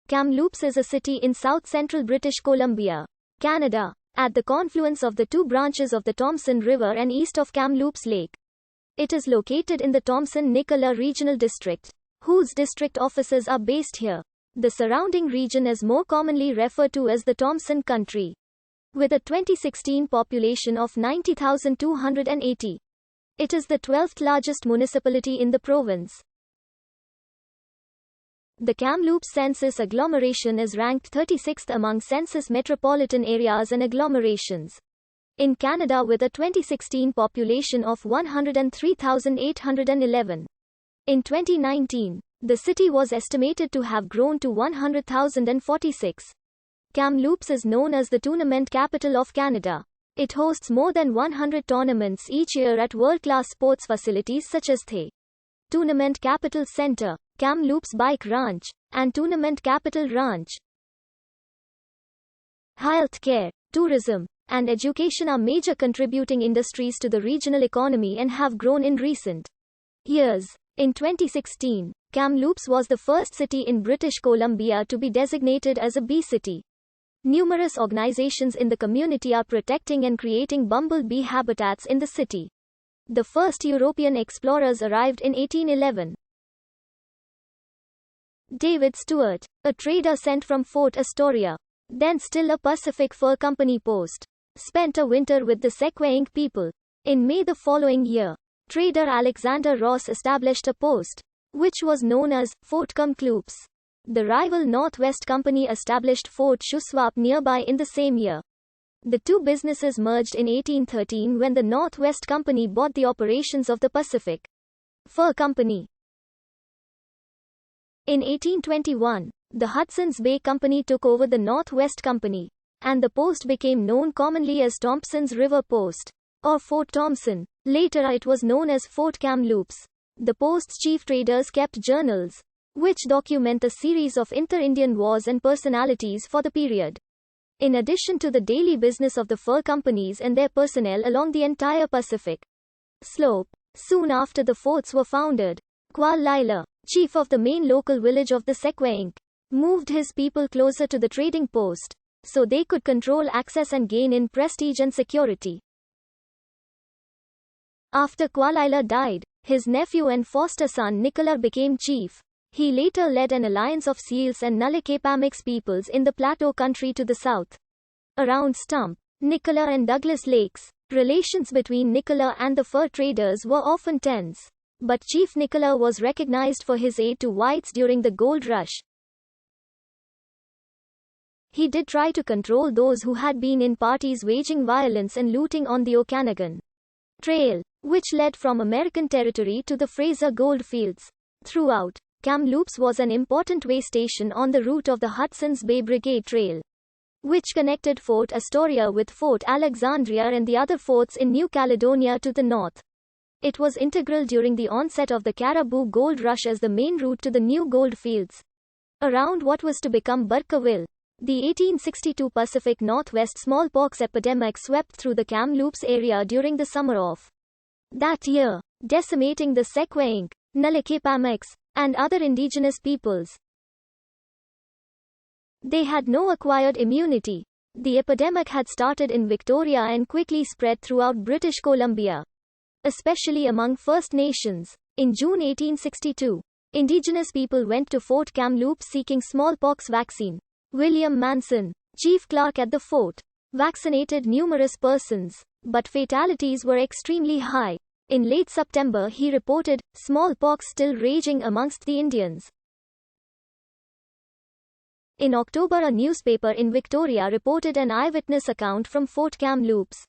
Kamloops is a city in south-central British Columbia, Canada, at the confluence of the two branches of the Thompson River and east of Kamloops Lake. It is located in the Thompson-Nicola Regional District, whose district offices are based here. The surrounding region is more commonly referred to as the Thompson Country. With a 2016 population of 90,280, it is the 12th largest municipality in the province. The Kamloops census agglomeration is ranked 36th among census metropolitan areas and agglomerations in Canada, with a 2016 population of 103,811. In 2019, the city was estimated to have grown to 100,046. Kamloops is known as the tournament capital of Canada. It hosts more than 100 tournaments each year at world-class sports facilities such as the Tournament Capital Centre, Kamloops Bike Ranch, and Tournament Capital Ranch. Healthcare, tourism, and education are major contributing industries to the regional economy and have grown in recent years. In 2016, Kamloops was the first city in British Columbia to be designated as a bee city. Numerous organizations in the community are protecting and creating bumblebee habitats in the city. The first European explorers arrived in 1811. David Stewart, a trader sent from Fort Astoria, then still a Pacific Fur Company post, spent a winter with the Secwepemc people. In May the following year, trader Alexander Ross established a post, which was known as Fort Kamloops. The rival Northwest Company established Fort Shuswap nearby in the same year. The two businesses merged in 1813 when the Northwest Company bought the operations of the Pacific Fur Company. In 1821, the Hudson's Bay Company took over the Northwest Company, and the post became known commonly as Thompson's River Post, or Fort Thompson. Later it was known as Fort Kamloops. The post's chief traders kept journals, which document a series of inter-Indian wars and personalities for the period. In addition to the daily business of the fur companies and their personnel along the entire Pacific slope, soon after the forts were founded, Kwalila, chief of the main local village of the Secwepemc, moved his people closer to the trading post, so they could control access and gain in prestige and security. After Kwalila died, his nephew and foster son Nicola became chief. He later led an alliance of Seals and Nulekepamix peoples in the Plateau country to the south. Around Stump, Nicola and Douglas Lakes, relations between Nicola and the fur traders were often tense. But Chief Nicola was recognized for his aid to whites during the gold rush. He did try to control those who had been in parties waging violence and looting on the Okanagan Trail, which led from American territory to the Fraser gold fields. Throughout, Kamloops was an important way station on the route of the Hudson's Bay Brigade Trail, which connected Fort Astoria with Fort Alexandria and the other forts in New Caledonia to the north. It was integral during the onset of the Caribou Gold Rush as the main route to the new gold fields around what was to become Burkeville. The 1862 Pacific Northwest smallpox epidemic swept through the Kamloops area during the summer of that year, decimating the Secwepemc, Nulekepamix, and other indigenous peoples. They had no acquired immunity. The epidemic had started in Victoria and quickly spread throughout British Columbia, especially among First Nations. In June 1862, indigenous people went to Fort Kamloops seeking smallpox vaccine. William Manson, chief clerk at the fort, vaccinated numerous persons, but fatalities were extremely high. In late September he reported smallpox still raging amongst the Indians. In October a newspaper in Victoria reported an eyewitness account from Fort Kamloops,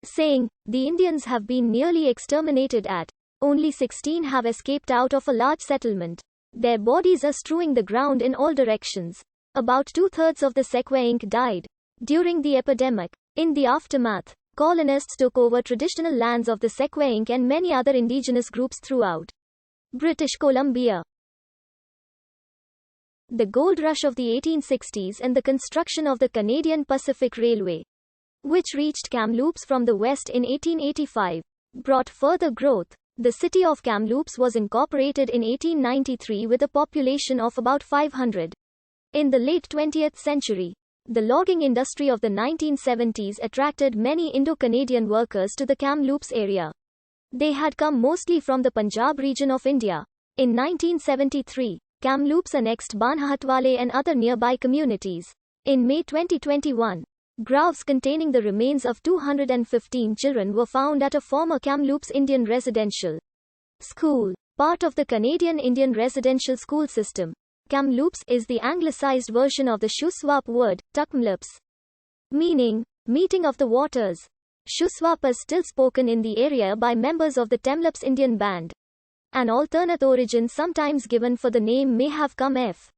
saying, "The Indians have been nearly exterminated at. Only 16 have escaped out of a large settlement. Their bodies are strewing the ground in all directions." About two-thirds of the Secwepemc died during the epidemic. In the aftermath, colonists took over traditional lands of the Secwepemc and many other indigenous groups throughout British Columbia. The gold rush of the 1860s and the construction of the Canadian Pacific Railway, which reached Kamloops from the west in 1885, brought further growth. The city of Kamloops was incorporated in 1893 with a population of about 500. In the late 20th century, the logging industry of the 1970s attracted many Indo-Canadian workers to the Kamloops area. They had come mostly from the Punjab region of India. In 1973, Kamloops annexed Banhatwale and other nearby communities. In May 2021, graves containing the remains of 215 children were found at a former Kamloops Indian residential school, part of the Canadian Indian residential school system. Kamloops is the anglicized version of the Shuswap word, Kamloops, meaning meeting of the waters. Shuswap is still spoken in the area by members of the Kamloops Indian band. An alternate origin sometimes given for the name may have come F.